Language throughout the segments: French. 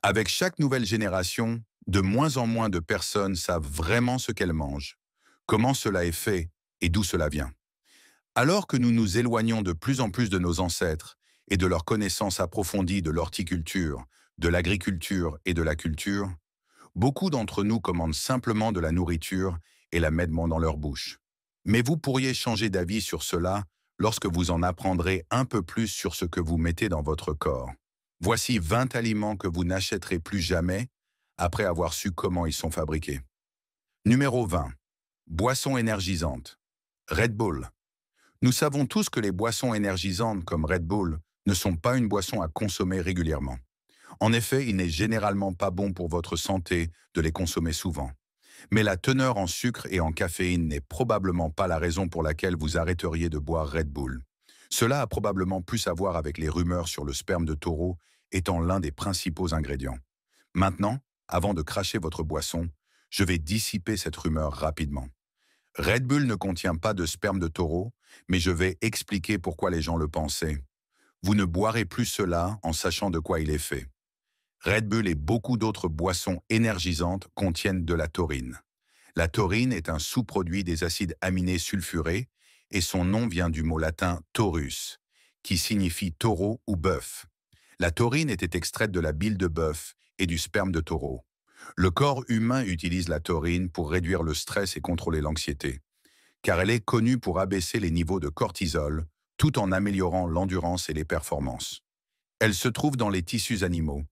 Avec chaque nouvelle génération, de moins en moins de personnes savent vraiment ce qu'elles mangent, comment cela est fait et d'où cela vient. Alors que nous nous éloignons de plus en plus de nos ancêtres et de leur connaissance approfondie de l'horticulture, de l'agriculture et de la culture, beaucoup d'entre nous commandent simplement de la nourriture et la mettent dans leur bouche. Mais vous pourriez changer d'avis sur cela lorsque vous en apprendrez un peu plus sur ce que vous mettez dans votre corps. Voici 20 aliments que vous n'achèterez plus jamais après avoir su comment ils sont fabriqués. Numéro 20. Boissons énergisantes. Red Bull. Nous savons tous que les boissons énergisantes comme Red Bull ne sont pas une boisson à consommer régulièrement. En effet, il n'est généralement pas bon pour votre santé de les consommer souvent. Mais la teneur en sucre et en caféine n'est probablement pas la raison pour laquelle vous arrêteriez de boire Red Bull. Cela a probablement plus à voir avec les rumeurs sur le sperme de taureau étant l'un des principaux ingrédients. Maintenant, avant de cracher votre boisson, je vais dissiper cette rumeur rapidement. Red Bull ne contient pas de sperme de taureau, mais je vais expliquer pourquoi les gens le pensaient. Vous ne boirez plus cela en sachant de quoi il est fait. Red Bull et beaucoup d'autres boissons énergisantes contiennent de la taurine. La taurine est un sous-produit des acides aminés sulfurés et son nom vient du mot latin taurus, qui signifie taureau ou bœuf. La taurine était extraite de la bile de bœuf et du sperme de taureau. Le corps humain utilise la taurine pour réduire le stress et contrôler l'anxiété, car elle est connue pour abaisser les niveaux de cortisol tout en améliorant l'endurance et les performances. Elle se trouve dans les tissus animaux,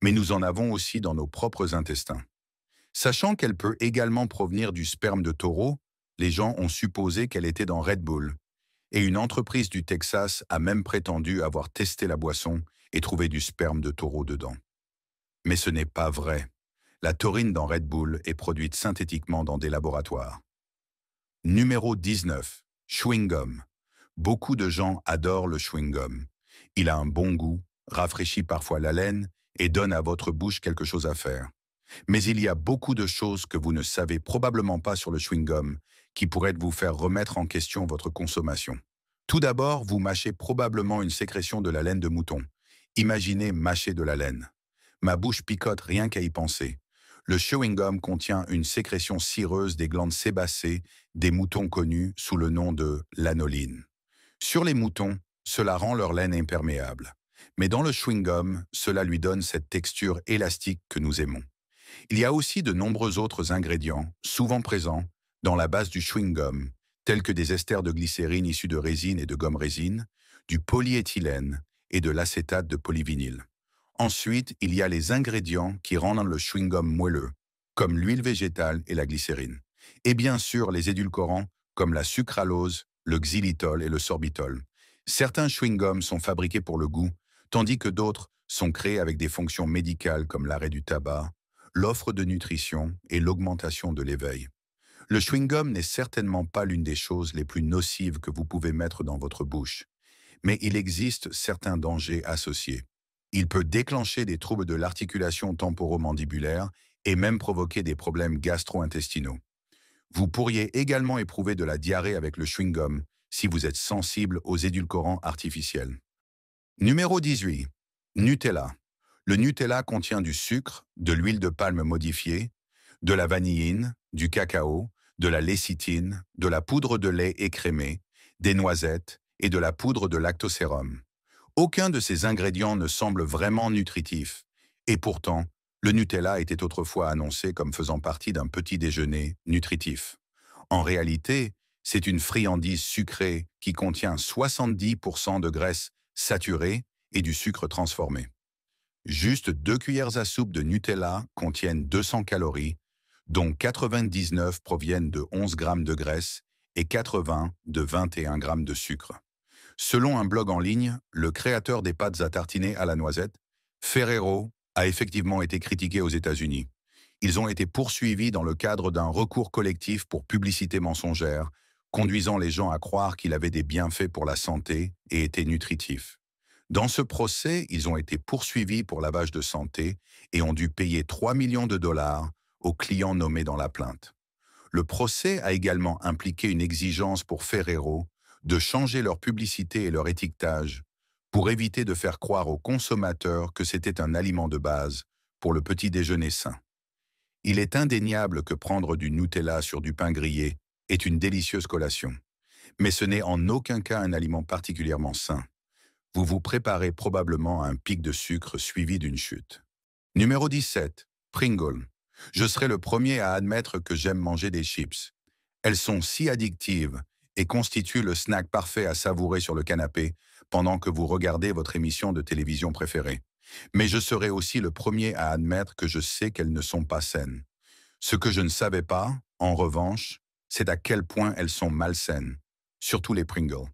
mais nous en avons aussi dans nos propres intestins. Sachant qu'elle peut également provenir du sperme de taureau, les gens ont supposé qu'elle était dans Red Bull, et une entreprise du Texas a même prétendu avoir testé la boisson et trouvé du sperme de taureau dedans. Mais ce n'est pas vrai. La taurine dans Red Bull est produite synthétiquement dans des laboratoires. Numéro 19. Chewing-gum. Beaucoup de gens adorent le chewing-gum. Il a un bon goût, rafraîchit parfois la laine et donne à votre bouche quelque chose à faire. Mais il y a beaucoup de choses que vous ne savez probablement pas sur le chewing-gum qui pourraient vous faire remettre en question votre consommation. Tout d'abord, vous mâchez probablement une sécrétion de la laine de mouton. Imaginez mâcher de la laine. Ma bouche picote rien qu'à y penser. Le chewing-gum contient une sécrétion cireuse des glandes sébacées des moutons connus sous le nom de lanoline. Sur les moutons, cela rend leur laine imperméable. Mais dans le chewing-gum, cela lui donne cette texture élastique que nous aimons. Il y a aussi de nombreux autres ingrédients, souvent présents, dans la base du chewing-gum, tels que des esters de glycérine issus de résine et de gomme résine, du polyéthylène et de l'acétate de polyvinyle. Ensuite, il y a les ingrédients qui rendent le chewing-gum moelleux, comme l'huile végétale et la glycérine. Et bien sûr, les édulcorants, comme la sucralose, le xylitol et le sorbitol. Certains chewing-gums sont fabriqués pour le goût, tandis que d'autres sont créés avec des fonctions médicales comme l'arrêt du tabac, l'offre de nutrition et l'augmentation de l'éveil. Le chewing-gum n'est certainement pas l'une des choses les plus nocives que vous pouvez mettre dans votre bouche, mais il existe certains dangers associés. Il peut déclencher des troubles de l'articulation temporomandibulaire et même provoquer des problèmes gastro-intestinaux. Vous pourriez également éprouver de la diarrhée avec le chewing-gum si vous êtes sensible aux édulcorants artificiels. Numéro 18. Nutella. Le Nutella contient du sucre, de l'huile de palme modifiée, de la vanilline, du cacao, de la lécithine, de la poudre de lait écrémée, des noisettes et de la poudre de lactosérum. Aucun de ces ingrédients ne semble vraiment nutritif. Et pourtant, le Nutella était autrefois annoncé comme faisant partie d'un petit déjeuner nutritif. En réalité, c'est une friandise sucrée qui contient 70% de graisse saturée et du sucre transformé. Juste 2 cuillères à soupe de Nutella contiennent 200 calories, dont 99 proviennent de 11 grammes de graisse et 80 de 21 grammes de sucre. Selon un blog en ligne, le créateur des pâtes à tartiner à la noisette, Ferrero, a effectivement été critiqué aux États-Unis. Ils ont été poursuivis dans le cadre d'un recours collectif pour publicité mensongère, conduisant les gens à croire qu'il avait des bienfaits pour la santé et était nutritif. Dans ce procès, ils ont été poursuivis pour lavage de santé et ont dû payer 3 millions de dollars aux clients nommés dans la plainte. Le procès a également impliqué une exigence pour Ferrero de changer leur publicité et leur étiquetage pour éviter de faire croire aux consommateurs que c'était un aliment de base pour le petit déjeuner sain. Il est indéniable que prendre du Nutella sur du pain grillé est une délicieuse collation. Mais ce n'est en aucun cas un aliment particulièrement sain. Vous vous préparez probablement à un pic de sucre suivi d'une chute. Numéro 17. Pringles. Je serai le premier à admettre que j'aime manger des chips. Elles sont si addictives et constituent le snack parfait à savourer sur le canapé pendant que vous regardez votre émission de télévision préférée. Mais je serai aussi le premier à admettre que je sais qu'elles ne sont pas saines. Ce que je ne savais pas, en revanche, c'est à quel point elles sont malsaines, surtout les Pringles.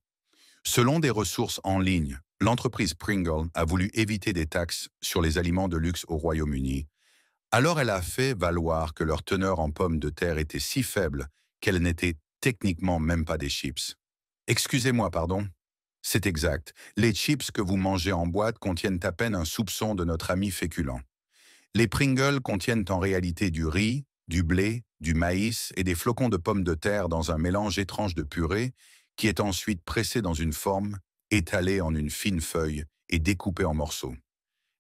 Selon des ressources en ligne, l'entreprise Pringle a voulu éviter des taxes sur les aliments de luxe au Royaume-Uni. Alors elle a fait valoir que leur teneur en pommes de terre était si faible qu'elles n'étaient techniquement même pas des chips. Excusez-moi, pardon. C'est exact. Les chips que vous mangez en boîte contiennent à peine un soupçon de notre ami féculent. Les Pringles contiennent en réalité du riz, du blé, du maïs et des flocons de pommes de terre dans un mélange étrange de purée qui est ensuite pressé dans une forme, étalée en une fine feuille et découpée en morceaux.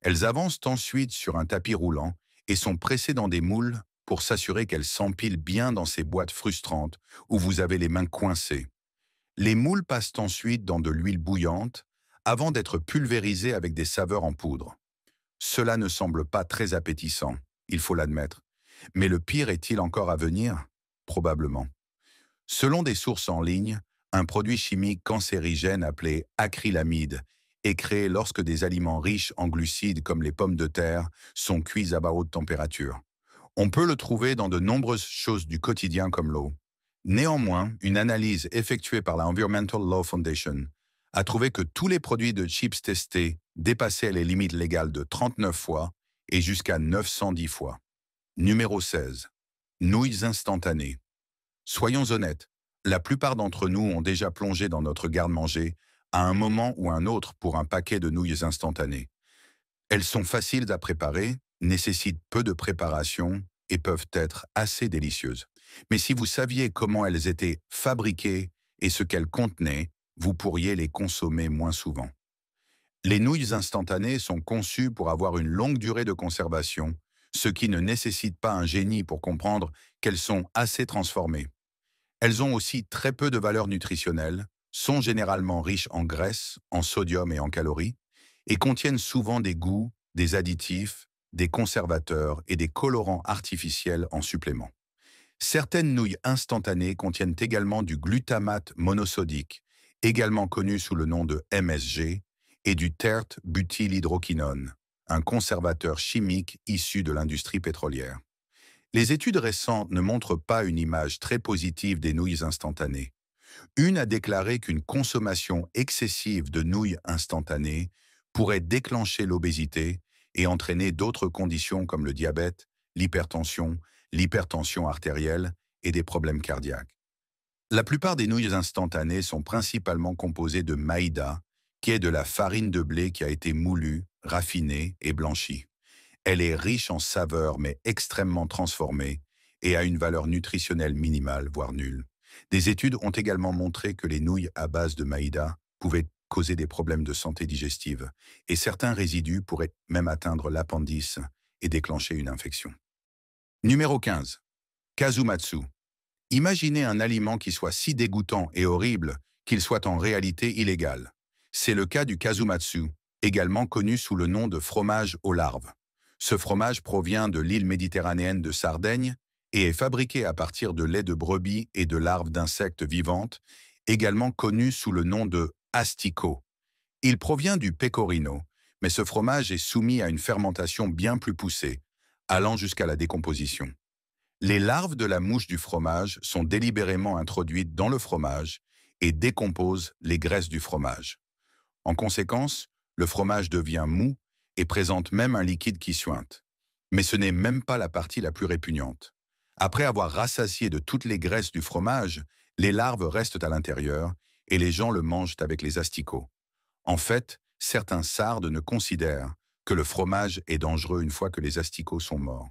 Elles avancent ensuite sur un tapis roulant et sont pressées dans des moules pour s'assurer qu'elles s'empilent bien dans ces boîtes frustrantes où vous avez les mains coincées. Les moules passent ensuite dans de l'huile bouillante avant d'être pulvérisées avec des saveurs en poudre. Cela ne semble pas très appétissant, il faut l'admettre. Mais le pire est-il encore à venir? Probablement. Selon des sources en ligne, un produit chimique cancérigène appelé acrylamide est créé lorsque des aliments riches en glucides comme les pommes de terre sont cuits à bas haute température. On peut le trouver dans de nombreuses choses du quotidien comme l'eau. Néanmoins, une analyse effectuée par la Environmental Law Foundation a trouvé que tous les produits de chips testés dépassaient les limites légales de 39 fois et jusqu'à 910 fois. Numéro 16. Nouilles instantanées. Soyons honnêtes, la plupart d'entre nous ont déjà plongé dans notre garde-manger à un moment ou un autre pour un paquet de nouilles instantanées. Elles sont faciles à préparer, nécessitent peu de préparation et peuvent être assez délicieuses. Mais si vous saviez comment elles étaient fabriquées et ce qu'elles contenaient, vous pourriez les consommer moins souvent. Les nouilles instantanées sont conçues pour avoir une longue durée de conservation, ce qui ne nécessite pas un génie pour comprendre qu'elles sont assez transformées. Elles ont aussi très peu de valeur nutritionnelle, sont généralement riches en graisse, en sodium et en calories, et contiennent souvent des goûts, des additifs, des conservateurs et des colorants artificiels en supplément. Certaines nouilles instantanées contiennent également du glutamate monosodique, également connu sous le nom de MSG, et du tert-butylhydroquinone, un conservateur chimique issu de l'industrie pétrolière. Les études récentes ne montrent pas une image très positive des nouilles instantanées. Une a déclaré qu'une consommation excessive de nouilles instantanées pourrait déclencher l'obésité et entraîner d'autres conditions comme le diabète, l'hypertension artérielle et des problèmes cardiaques. La plupart des nouilles instantanées sont principalement composées de maïda, qui est de la farine de blé qui a été moulue, raffinée et blanchie. Elle est riche en saveurs mais extrêmement transformée et a une valeur nutritionnelle minimale, voire nulle. Des études ont également montré que les nouilles à base de maïda pouvaient causer des problèmes de santé digestive et certains résidus pourraient même atteindre l'appendice et déclencher une infection. Numéro 15. Kazumatsu. Imaginez un aliment qui soit si dégoûtant et horrible qu'il soit en réalité illégal. C'est le cas du kazumatsu, également connu sous le nom de fromage aux larves. Ce fromage provient de l'île méditerranéenne de Sardaigne et est fabriqué à partir de lait de brebis et de larves d'insectes vivantes, également connues sous le nom de asticot. Il provient du pecorino, mais ce fromage est soumis à une fermentation bien plus poussée, allant jusqu'à la décomposition. Les larves de la mouche du fromage sont délibérément introduites dans le fromage et décomposent les graisses du fromage. En conséquence, le fromage devient mou et présente même un liquide qui suinte. Mais ce n'est même pas la partie la plus répugnante. Après avoir rassasié de toutes les graisses du fromage, les larves restent à l'intérieur et les gens le mangent avec les asticots. En fait, certains sardes ne considèrent que le fromage est dangereux une fois que les asticots sont morts.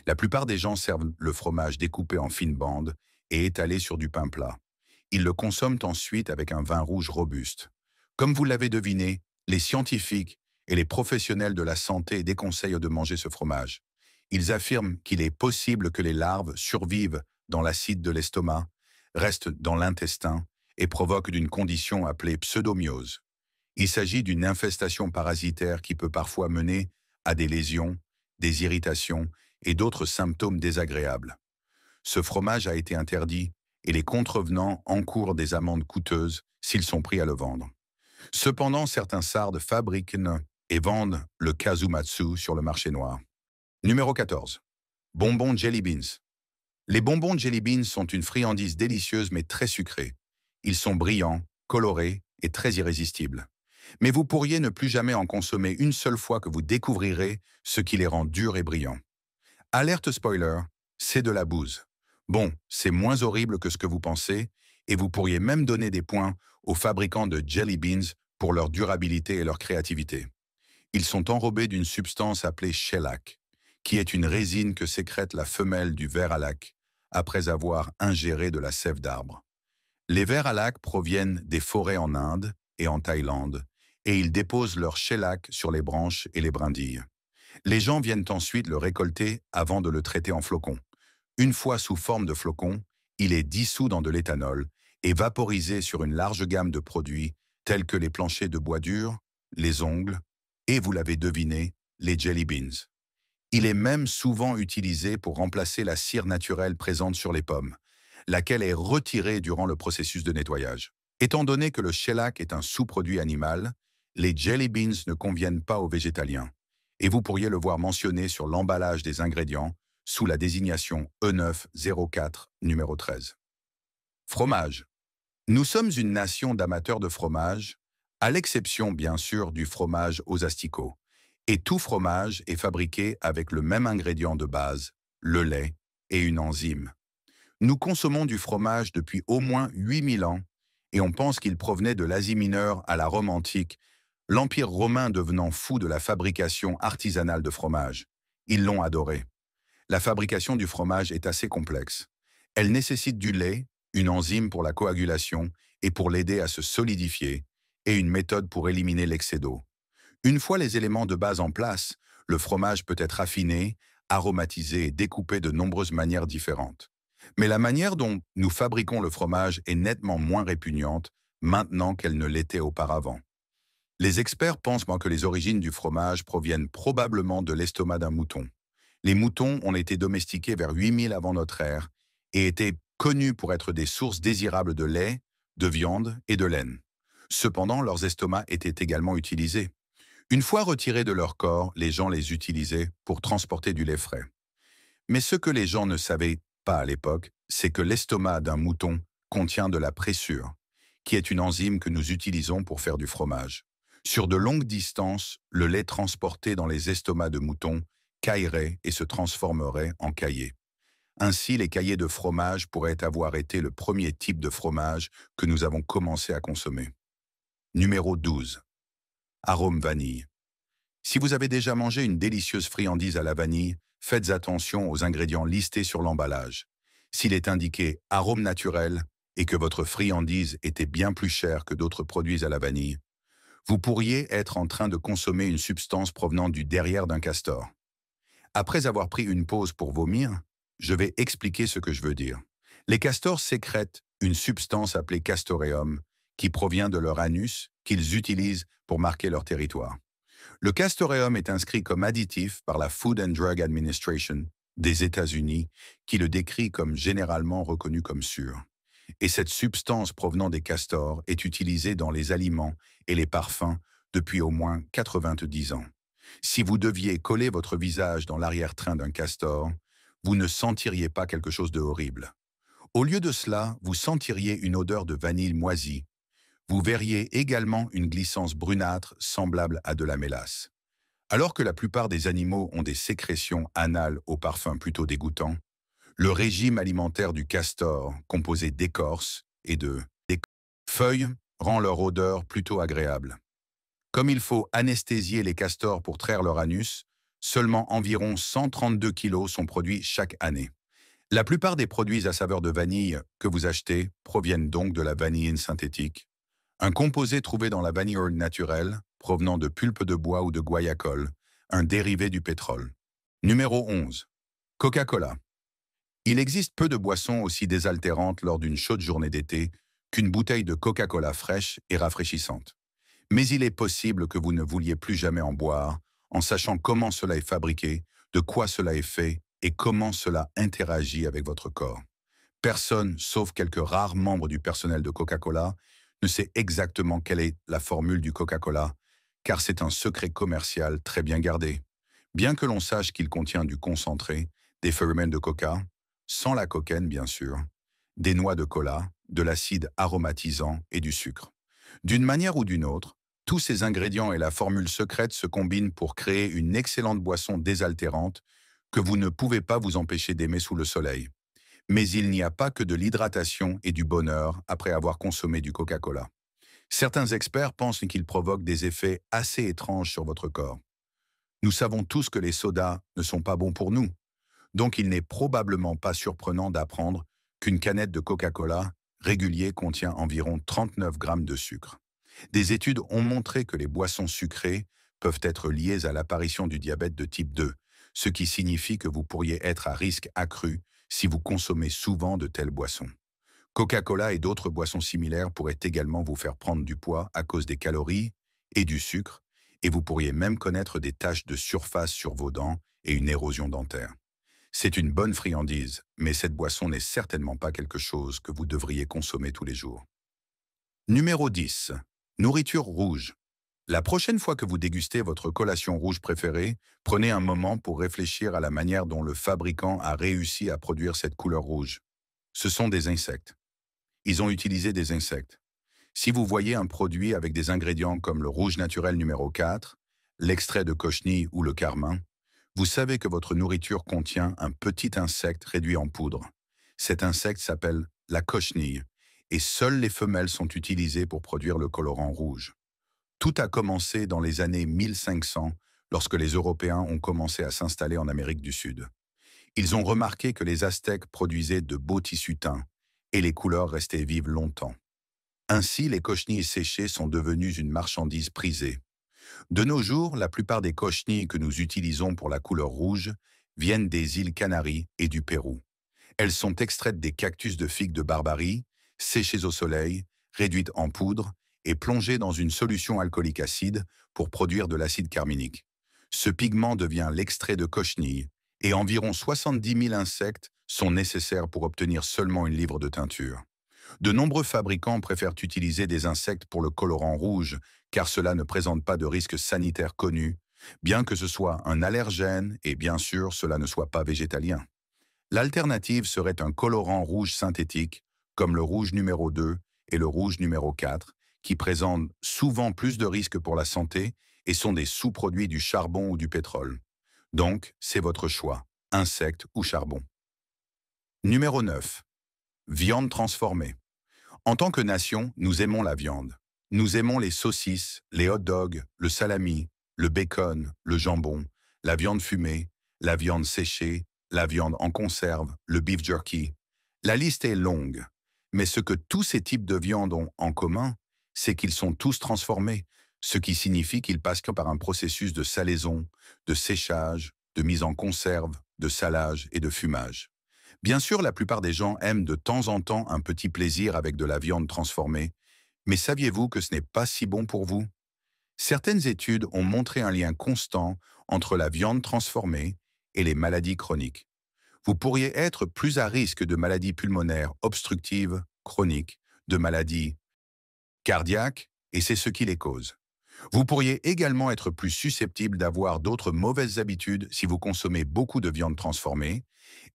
La plupart des gens servent le fromage découpé en fines bandes et étalé sur du pain plat. Ils le consomment ensuite avec un vin rouge robuste. Comme vous l'avez deviné, les scientifiques et les professionnels de la santé déconseillent de manger ce fromage. Ils affirment qu'il est possible que les larves survivent dans l'acide de l'estomac, restent dans l'intestin et provoquent une condition appelée pseudomyose. Il s'agit d'une infestation parasitaire qui peut parfois mener à des lésions, des irritations et d'autres symptômes désagréables. Ce fromage a été interdit et les contrevenants encourent des amendes coûteuses s'ils sont pris à le vendre. Cependant, certains sardes fabriquent et vendent le kazumatsu sur le marché noir. Numéro 14. Bonbons Jelly Beans. Les bonbons Jelly Beans sont une friandise délicieuse mais très sucrée. Ils sont brillants, colorés et très irrésistibles. Mais vous pourriez ne plus jamais en consommer une seule fois que vous découvrirez ce qui les rend durs et brillants. Alerte spoiler, c'est de la bouse. Bon, c'est moins horrible que ce que vous pensez, et vous pourriez même donner des points aux fabricants de Jelly Beans pour leur durabilité et leur créativité. Ils sont enrobés d'une substance appelée shellac, qui est une résine que sécrète la femelle du ver à lac après avoir ingéré de la sève d'arbre. Les vers à lac proviennent des forêts en Inde et en Thaïlande, et ils déposent leur shellac sur les branches et les brindilles. Les gens viennent ensuite le récolter avant de le traiter en flocons. Une fois sous forme de flocons, il est dissous dans de l'éthanol et vaporisé sur une large gamme de produits tels que les planchers de bois dur, les ongles et, vous l'avez deviné, les jelly beans. Il est même souvent utilisé pour remplacer la cire naturelle présente sur les pommes, laquelle est retirée durant le processus de nettoyage. Étant donné que le shellac est un sous-produit animal, les jelly beans ne conviennent pas aux végétaliens, et vous pourriez le voir mentionné sur l'emballage des ingrédients sous la désignation E904 numéro 13. Fromage. Nous sommes une nation d'amateurs de fromage, à l'exception bien sûr du fromage aux asticots. Et tout fromage est fabriqué avec le même ingrédient de base, le lait et une enzyme. Nous consommons du fromage depuis au moins 8000 ans et on pense qu'il provenait de l'Asie mineure à la Rome antique, l'Empire romain devenant fou de la fabrication artisanale de fromage. Ils l'ont adoré. La fabrication du fromage est assez complexe. Elle nécessite du lait, une enzyme pour la coagulation et pour l'aider à se solidifier, et une méthode pour éliminer l'excès d'eau. Une fois les éléments de base en place, le fromage peut être affiné, aromatisé et découpé de nombreuses manières différentes. Mais la manière dont nous fabriquons le fromage est nettement moins répugnante maintenant qu'elle ne l'était auparavant. Les experts pensent que les origines du fromage proviennent probablement de l'estomac d'un mouton. Les moutons ont été domestiqués vers 8000 avant notre ère et étaient connus pour être des sources désirables de lait, de viande et de laine. Cependant, leurs estomacs étaient également utilisés. Une fois retirés de leur corps, les gens les utilisaient pour transporter du lait frais. Mais ce que les gens ne savaient pas à l'époque, c'est que l'estomac d'un mouton contient de la pressure, qui est une enzyme que nous utilisons pour faire du fromage. Sur de longues distances, le lait transporté dans les estomacs de moutons caillerait et se transformerait en caillé. Ainsi, les caillés de fromage pourraient avoir été le premier type de fromage que nous avons commencé à consommer. Numéro 12. Arôme vanille. Si vous avez déjà mangé une délicieuse friandise à la vanille, faites attention aux ingrédients listés sur l'emballage. S'il est indiqué arôme naturel et que votre friandise était bien plus chère que d'autres produits à la vanille, vous pourriez être en train de consommer une substance provenant du derrière d'un castor. Après avoir pris une pause pour vomir, je vais expliquer ce que je veux dire. Les castors sécrètent une substance appelée castoreum, qui provient de leur anus, qu'ils utilisent pour marquer leur territoire. Le castoreum est inscrit comme additif par la Food and Drug Administration des États-Unis, qui le décrit comme généralement reconnu comme sûr. Et cette substance provenant des castors est utilisée dans les aliments et les parfums depuis au moins 90 ans. Si vous deviez coller votre visage dans l'arrière-train d'un castor, vous ne sentiriez pas quelque chose de horrible. Au lieu de cela, vous sentiriez une odeur de vanille moisie. Vous verriez également une glissance brunâtre semblable à de la mélasse. Alors que la plupart des animaux ont des sécrétions anales au parfum plutôt dégoûtant, le régime alimentaire du castor, composé d'écorce et de feuilles, rend leur odeur plutôt agréable. Comme il faut anesthésier les castors pour traire leur anus, seulement environ 132 kilos sont produits chaque année. La plupart des produits à saveur de vanille que vous achetez proviennent donc de la vanilline synthétique, un composé trouvé dans la vanille naturelle provenant de pulpe de bois ou de guaiacol, un dérivé du pétrole. Numéro 11. Coca-Cola. Il existe peu de boissons aussi désaltérantes lors d'une chaude journée d'été qu'une bouteille de Coca-Cola fraîche et rafraîchissante. Mais il est possible que vous ne vouliez plus jamais en boire, en sachant comment cela est fabriqué, de quoi cela est fait et comment cela interagit avec votre corps. Personne, sauf quelques rares membres du personnel de Coca-Cola, ne sait exactement quelle est la formule du Coca-Cola, car c'est un secret commercial très bien gardé. Bien que l'on sache qu'il contient du concentré, des phéromènes de coca, sans la cocaïne bien sûr, des noix de cola, de l'acide aromatisant et du sucre. D'une manière ou d'une autre, tous ces ingrédients et la formule secrète se combinent pour créer une excellente boisson désaltérante que vous ne pouvez pas vous empêcher d'aimer sous le soleil. Mais il n'y a pas que de l'hydratation et du bonheur après avoir consommé du Coca-Cola. Certains experts pensent qu'il provoque des effets assez étranges sur votre corps. Nous savons tous que les sodas ne sont pas bons pour nous, donc il n'est probablement pas surprenant d'apprendre qu'une canette de Coca-Cola régulier contient environ 39 grammes de sucre. Des études ont montré que les boissons sucrées peuvent être liées à l'apparition du diabète de type 2, ce qui signifie que vous pourriez être à risque accru si vous consommez souvent de telles boissons. Coca-Cola et d'autres boissons similaires pourraient également vous faire prendre du poids à cause des calories et du sucre, et vous pourriez même connaître des taches de surface sur vos dents et une érosion dentaire. C'est une bonne friandise, mais cette boisson n'est certainement pas quelque chose que vous devriez consommer tous les jours. Numéro 10. Nourriture rouge. La prochaine fois que vous dégustez votre collation rouge préférée, prenez un moment pour réfléchir à la manière dont le fabricant a réussi à produire cette couleur rouge. Ce sont des insectes. Ils ont utilisé des insectes. Si vous voyez un produit avec des ingrédients comme le rouge naturel numéro 4, l'extrait de cochenille ou le carmin, vous savez que votre nourriture contient un petit insecte réduit en poudre. Cet insecte s'appelle la cochenille, et seules les femelles sont utilisées pour produire le colorant rouge. Tout a commencé dans les années 1500, lorsque les Européens ont commencé à s'installer en Amérique du Sud. Ils ont remarqué que les Aztèques produisaient de beaux tissus teints, et les couleurs restaient vives longtemps. Ainsi, les cochenilles séchées sont devenues une marchandise prisée. De nos jours, la plupart des cochenilles que nous utilisons pour la couleur rouge viennent des îles Canaries et du Pérou. Elles sont extraites des cactus de figue de Barbarie, séchées au soleil, réduites en poudre et plongées dans une solution alcoolique acide pour produire de l'acide carminique. Ce pigment devient l'extrait de cochenille et environ 70 000 insectes sont nécessaires pour obtenir seulement une livre de teinture. De nombreux fabricants préfèrent utiliser des insectes pour le colorant rouge car cela ne présente pas de risque sanitaire connu, bien que ce soit un allergène et bien sûr cela ne soit pas végétalien. L'alternative serait un colorant rouge synthétique, comme le rouge numéro 2 et le rouge numéro 4, qui présentent souvent plus de risques pour la santé et sont des sous-produits du charbon ou du pétrole. Donc, c'est votre choix, insectes ou charbon. Numéro 9. Viande transformée. En tant que nation, nous aimons la viande. Nous aimons les saucisses, les hot dogs, le salami, le bacon, le jambon, la viande fumée, la viande séchée, la viande en conserve, le beef jerky. La liste est longue, mais ce que tous ces types de viande ont en commun, c'est qu'ils sont tous transformés, ce qui signifie qu'ils passent par un processus de salaison, de séchage, de mise en conserve, de salage et de fumage. Bien sûr, la plupart des gens aiment de temps en temps un petit plaisir avec de la viande transformée, mais saviez-vous que ce n'est pas si bon pour vous? Certaines études ont montré un lien constant entre la viande transformée et les maladies chroniques. Vous pourriez être plus à risque de maladies pulmonaires obstructives, chroniques, de maladies cardiaques, et c'est ce qui les cause. Vous pourriez également être plus susceptible d'avoir d'autres mauvaises habitudes si vous consommez beaucoup de viande transformée,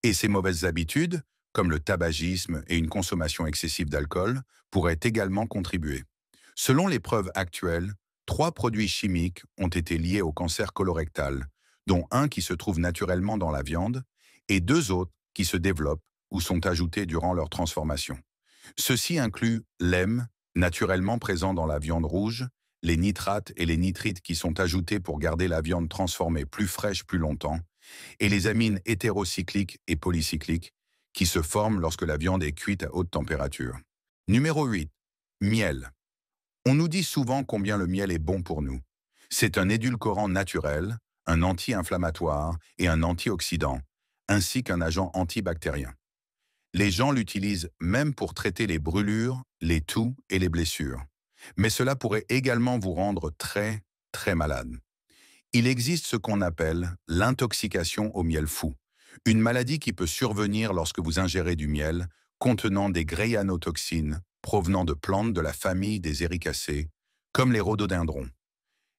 et ces mauvaises habitudes, comme le tabagisme et une consommation excessive d'alcool, pourraient également contribuer. Selon les preuves actuelles, 3 produits chimiques ont été liés au cancer colorectal, dont un qui se trouve naturellement dans la viande, et 2 autres qui se développent ou sont ajoutés durant leur transformation. Ceci inclut l'hème, naturellement présent dans la viande rouge, les nitrates et les nitrites qui sont ajoutés pour garder la viande transformée plus fraîche plus longtemps, et les amines hétérocycliques et polycycliques qui se forment lorsque la viande est cuite à haute température. Numéro 8. Miel. On nous dit souvent combien le miel est bon pour nous. C'est un édulcorant naturel, un anti-inflammatoire et un antioxydant, ainsi qu'un agent antibactérien. Les gens l'utilisent même pour traiter les brûlures, les toux et les blessures. Mais cela pourrait également vous rendre très, très malade. Il existe ce qu'on appelle l'intoxication au miel fou, une maladie qui peut survenir lorsque vous ingérez du miel contenant des greyanotoxines provenant de plantes de la famille des éricacées, comme les rhododendrons.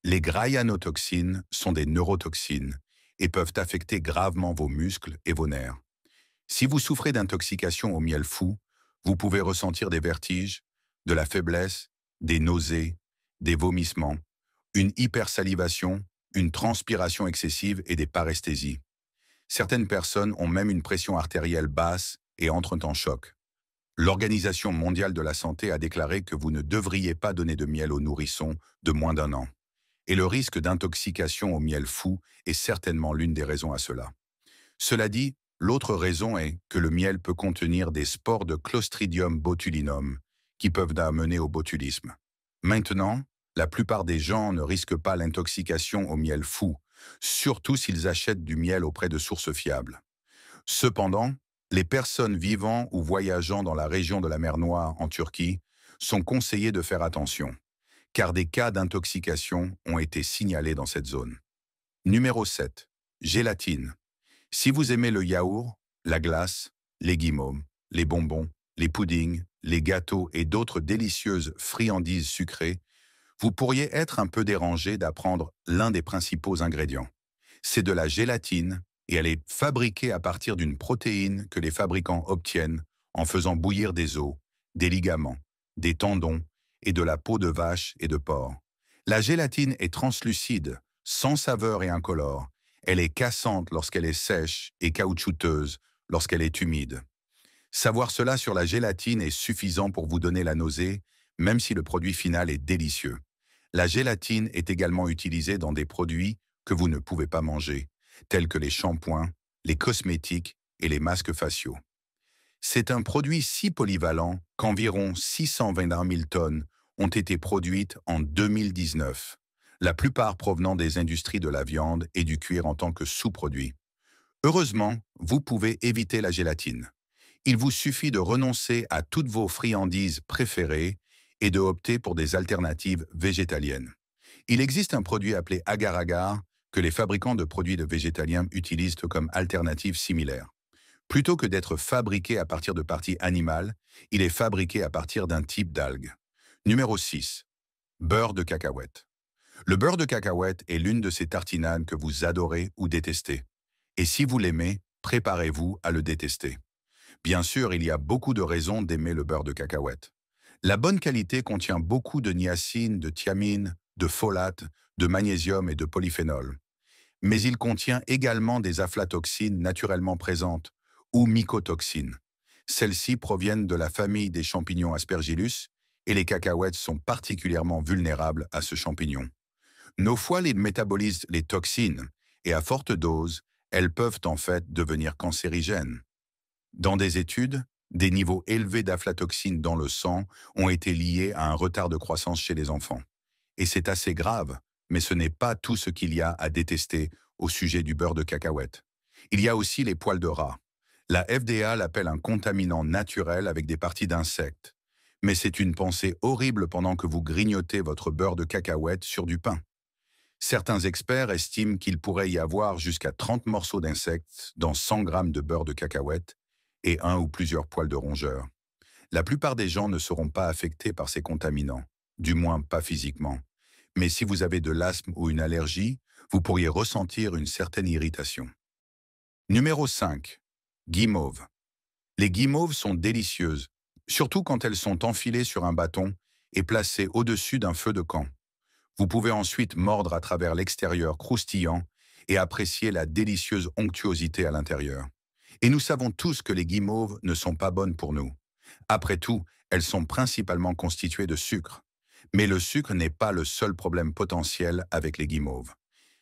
Les greyanotoxines sont des neurotoxines et peuvent affecter gravement vos muscles et vos nerfs. Si vous souffrez d'intoxication au miel fou, vous pouvez ressentir des vertiges, de la faiblesse, des nausées, des vomissements, une hypersalivation, une transpiration excessive et des paresthésies. Certaines personnes ont même une pression artérielle basse et entrent en choc. L'Organisation mondiale de la santé a déclaré que vous ne devriez pas donner de miel aux nourrissons de moins d'1 an. Et le risque d'intoxication au miel fou est certainement l'une des raisons à cela. Cela dit, l'autre raison est que le miel peut contenir des spores de Clostridium botulinum qui peuvent amener au botulisme. Maintenant, la plupart des gens ne risquent pas l'intoxication au miel fou, surtout s'ils achètent du miel auprès de sources fiables. Cependant, les personnes vivant ou voyageant dans la région de la mer Noire en Turquie sont conseillées de faire attention, car des cas d'intoxication ont été signalés dans cette zone. Numéro 7. Gélatine. Si vous aimez le yaourt, la glace, les guimauves, les bonbons, les puddings, les gâteaux et d'autres délicieuses friandises sucrées, vous pourriez être un peu dérangé d'apprendre l'un des principaux ingrédients. C'est de la gélatine et elle est fabriquée à partir d'une protéine que les fabricants obtiennent en faisant bouillir des os, des ligaments, des tendons et de la peau de vache et de porc. La gélatine est translucide, sans saveur et incolore. Elle est cassante lorsqu'elle est sèche et caoutchouteuse lorsqu'elle est humide. Savoir cela sur la gélatine est suffisant pour vous donner la nausée, même si le produit final est délicieux. La gélatine est également utilisée dans des produits que vous ne pouvez pas manger, tels que les shampoings, les cosmétiques et les masques faciaux. C'est un produit si polyvalent qu'environ 621 000 tonnes ont été produites en 2019, la plupart provenant des industries de la viande et du cuir en tant que sous-produits. Heureusement, vous pouvez éviter la gélatine. Il vous suffit de renoncer à toutes vos friandises préférées et de opter pour des alternatives végétaliennes. Il existe un produit appelé agar-agar que les fabricants de produits de végétaliens utilisent comme alternative similaire. Plutôt que d'être fabriqué à partir de parties animales, il est fabriqué à partir d'un type d'algue. Numéro 6. Beurre de cacahuète. Le beurre de cacahuète est l'une de ces tartinades que vous adorez ou détestez. Et si vous l'aimez, préparez-vous à le détester. Bien sûr, il y a beaucoup de raisons d'aimer le beurre de cacahuète. La bonne qualité contient beaucoup de niacine, de thiamine, de folate, de magnésium et de polyphénol. Mais il contient également des aflatoxines naturellement présentes, ou mycotoxines. Celles-ci proviennent de la famille des champignons Aspergillus et les cacahuètes sont particulièrement vulnérables à ce champignon. Nos foies les métabolisent les toxines et à forte dose, elles peuvent en fait devenir cancérigènes. Dans des études, des niveaux élevés d'aflatoxines dans le sang ont été liés à un retard de croissance chez les enfants. Et c'est assez grave, mais ce n'est pas tout ce qu'il y a à détester au sujet du beurre de cacahuète. Il y a aussi les poils de rat. La FDA l'appelle un contaminant naturel avec des parties d'insectes. Mais c'est une pensée horrible pendant que vous grignotez votre beurre de cacahuète sur du pain. Certains experts estiment qu'il pourrait y avoir jusqu'à 30 morceaux d'insectes dans 100 grammes de beurre de cacahuète et un ou plusieurs poils de rongeur. La plupart des gens ne seront pas affectés par ces contaminants, du moins pas physiquement. Mais si vous avez de l'asthme ou une allergie, vous pourriez ressentir une certaine irritation. Numéro 5. Guimauve. Les guimauves sont délicieuses, surtout quand elles sont enfilées sur un bâton et placées au-dessus d'un feu de camp. Vous pouvez ensuite mordre à travers l'extérieur croustillant et apprécier la délicieuse onctuosité à l'intérieur. Et nous savons tous que les guimauves ne sont pas bonnes pour nous. Après tout, elles sont principalement constituées de sucre. Mais le sucre n'est pas le seul problème potentiel avec les guimauves.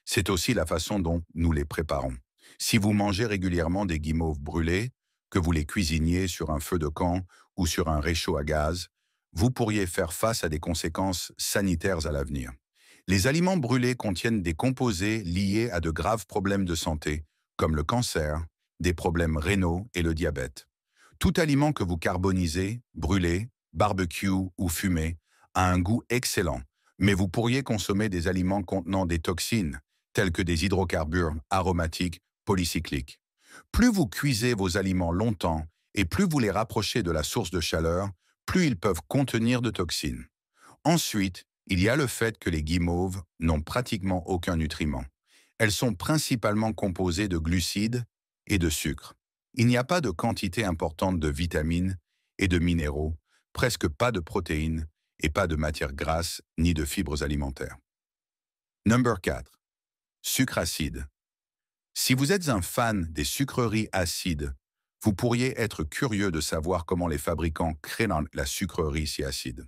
C'est aussi la façon dont nous les préparons. Si vous mangez régulièrement des guimauves brûlées, que vous les cuisiniez sur un feu de camp ou sur un réchaud à gaz, vous pourriez faire face à des conséquences sanitaires à l'avenir. Les aliments brûlés contiennent des composés liés à de graves problèmes de santé, comme le cancer, des problèmes rénaux et le diabète. Tout aliment que vous carbonisez, brûlez, barbecue ou fumez a un goût excellent, mais vous pourriez consommer des aliments contenant des toxines, tels que des hydrocarbures aromatiques polycycliques. Plus vous cuisez vos aliments longtemps et plus vous les rapprochez de la source de chaleur, plus ils peuvent contenir de toxines. Ensuite, il y a le fait que les guimauves n'ont pratiquement aucun nutriment. Elles sont principalement composées de glucides et de sucre. Il n'y a pas de quantité importante de vitamines et de minéraux, presque pas de protéines et pas de matières grasses ni de fibres alimentaires. Number 4. Sucre acide. Si vous êtes un fan des sucreries acides, vous pourriez être curieux de savoir comment les fabricants créent la sucrerie si acide.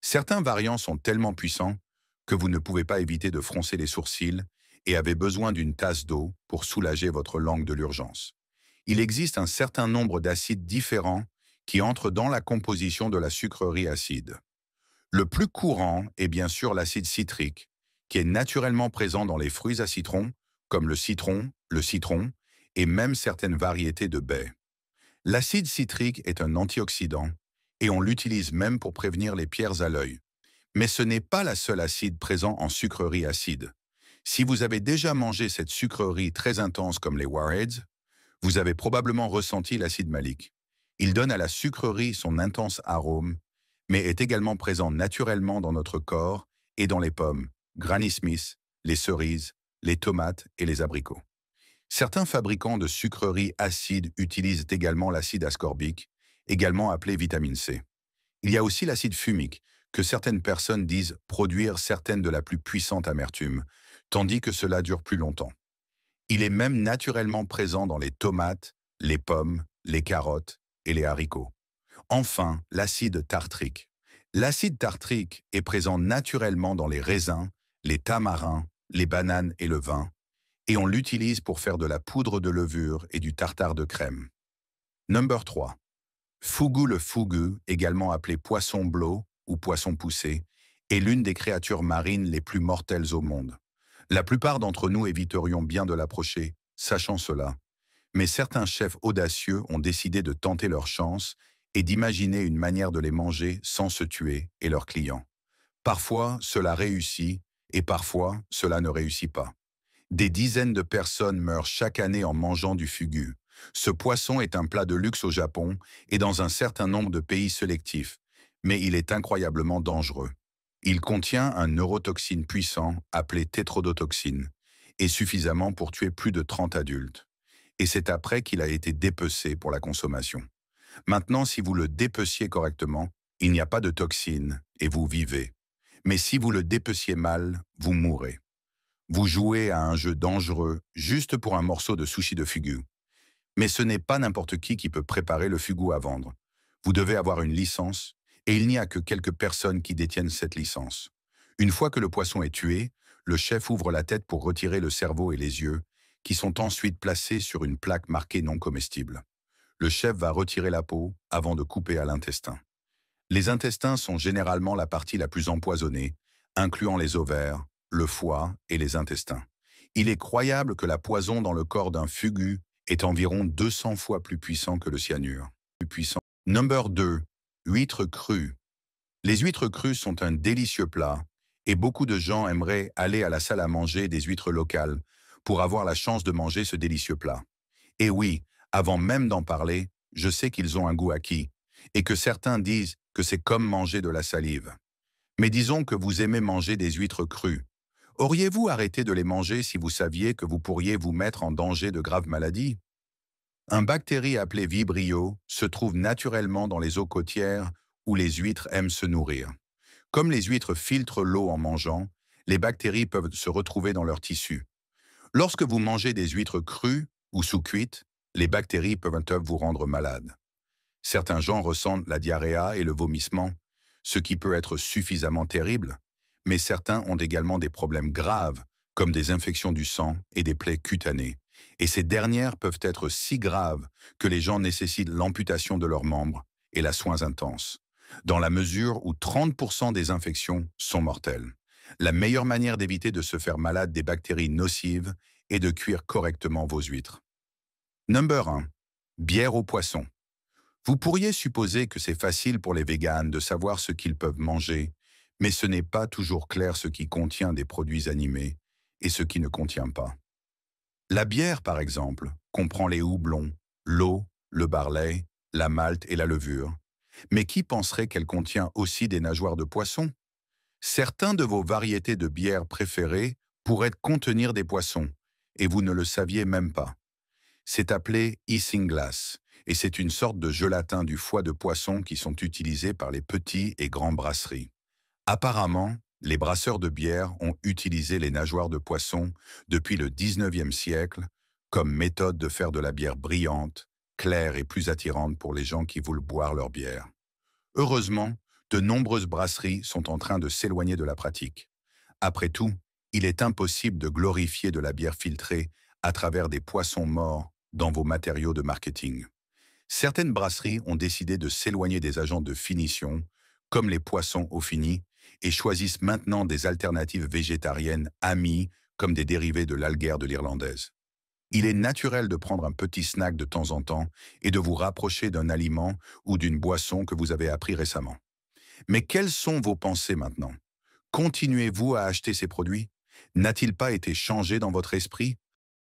Certains variants sont tellement puissants que vous ne pouvez pas éviter de froncer les sourcils et avez besoin d'une tasse d'eau pour soulager votre langue de l'urgence. Il existe un certain nombre d'acides différents qui entrent dans la composition de la sucrerie acide. Le plus courant est bien sûr l'acide citrique, qui est naturellement présent dans les fruits à citron, comme le citron et même certaines variétés de baies. L'acide citrique est un antioxydant et on l'utilise même pour prévenir les pierres à l'œil. Mais ce n'est pas la seule acide présent en sucrerie acide. Si vous avez déjà mangé cette sucrerie très intense comme les Warheads, vous avez probablement ressenti l'acide malique. Il donne à la sucrerie son intense arôme, mais est également présent naturellement dans notre corps et dans les pommes, Granny Smith, les cerises, les tomates et les abricots. Certains fabricants de sucreries acides utilisent également l'acide ascorbique, également appelé vitamine C. Il y a aussi l'acide fumique, que certaines personnes disent produire certaines de la plus puissante amertume, tandis que cela dure plus longtemps. Il est même naturellement présent dans les tomates, les pommes, les carottes et les haricots. Enfin, l'acide tartrique. L'acide tartrique est présent naturellement dans les raisins, les tamarins, les bananes et le vin, et on l'utilise pour faire de la poudre de levure et du tartare de crème. Number 3. Fugu le fugu, également appelé poisson bleu ou poisson poussé, est l'une des créatures marines les plus mortelles au monde. La plupart d'entre nous éviterions bien de l'approcher, sachant cela. Mais certains chefs audacieux ont décidé de tenter leur chance et d'imaginer une manière de les manger sans se tuer et leurs clients. Parfois, cela réussit et parfois, cela ne réussit pas. Des dizaines de personnes meurent chaque année en mangeant du fugu. Ce poisson est un plat de luxe au Japon et dans un certain nombre de pays sélectifs, mais il est incroyablement dangereux. Il contient un neurotoxine puissant appelé tétrodotoxine et suffisamment pour tuer plus de 30 adultes. Et c'est après qu'il a été dépecé pour la consommation. Maintenant, si vous le dépeciez correctement, il n'y a pas de toxine et vous vivez. Mais si vous le dépeciez mal, vous mourrez. Vous jouez à un jeu dangereux juste pour un morceau de sushi de fugu. Mais ce n'est pas n'importe qui peut préparer le fugu à vendre. Vous devez avoir une licence et il n'y a que quelques personnes qui détiennent cette licence. Une fois que le poisson est tué, le chef ouvre la tête pour retirer le cerveau et les yeux, qui sont ensuite placés sur une plaque marquée non comestible. Le chef va retirer la peau avant de couper à l'intestin. Les intestins sont généralement la partie la plus empoisonnée, incluant les ovaires, le foie et les intestins. Il est croyable que la poison dans le corps d'un fugu est environ 200 fois plus puissant que le cyanure. Number 2. Huîtres crues. Les huîtres crues sont un délicieux plat et beaucoup de gens aimeraient aller à la salle à manger des huîtres locales pour avoir la chance de manger ce délicieux plat. Et oui, avant même d'en parler, je sais qu'ils ont un goût acquis et que certains disent que c'est comme manger de la salive. Mais disons que vous aimez manger des huîtres crues. Auriez-vous arrêté de les manger si vous saviez que vous pourriez vous mettre en danger de graves maladies? Un bactérie appelé Vibrio se trouve naturellement dans les eaux côtières où les huîtres aiment se nourrir. Comme les huîtres filtrent l'eau en mangeant, les bactéries peuvent se retrouver dans leurs tissus. Lorsque vous mangez des huîtres crues ou sous-cuites, les bactéries peuvent vous rendre malade. Certains gens ressentent la diarrhée et le vomissement, ce qui peut être suffisamment terrible, mais certains ont également des problèmes graves, comme des infections du sang et des plaies cutanées. Et ces dernières peuvent être si graves que les gens nécessitent l'amputation de leurs membres et la soins intenses, dans la mesure où 30% des infections sont mortelles. La meilleure manière d'éviter de se faire malade des bactéries nocives est de cuire correctement vos huîtres. Number 1. Bière au poisson. Vous pourriez supposer que c'est facile pour les véganes de savoir ce qu'ils peuvent manger, mais ce n'est pas toujours clair ce qui contient des produits animés et ce qui ne contient pas. La bière, par exemple, comprend les houblons, l'eau, le barley, la malt et la levure. Mais qui penserait qu'elle contient aussi des nageoires de poisson? Certains de vos variétés de bière préférées pourraient contenir des poissons, et vous ne le saviez même pas. C'est appelé isinglass, et c'est une sorte de gelatin du foie de poisson qui sont utilisés par les petits et grands brasseries. Apparemment, les brasseurs de bière ont utilisé les nageoires de poisson depuis le 19e siècle comme méthode de faire de la bière brillante, claire et plus attirante pour les gens qui veulent boire leur bière. Heureusement, de nombreuses brasseries sont en train de s'éloigner de la pratique. Après tout, il est impossible de glorifier de la bière filtrée à travers des poissons morts dans vos matériaux de marketing. Certaines brasseries ont décidé de s'éloigner des agents de finition, comme les poissons au fini, et choisissent maintenant des alternatives végétariennes amies, comme des dérivés de l'alguère de l'irlandaise. Il est naturel de prendre un petit snack de temps en temps et de vous rapprocher d'un aliment ou d'une boisson que vous avez appris récemment. Mais quelles sont vos pensées maintenant? Continuez-vous à acheter ces produits? N'a-t-il pas été changé dans votre esprit?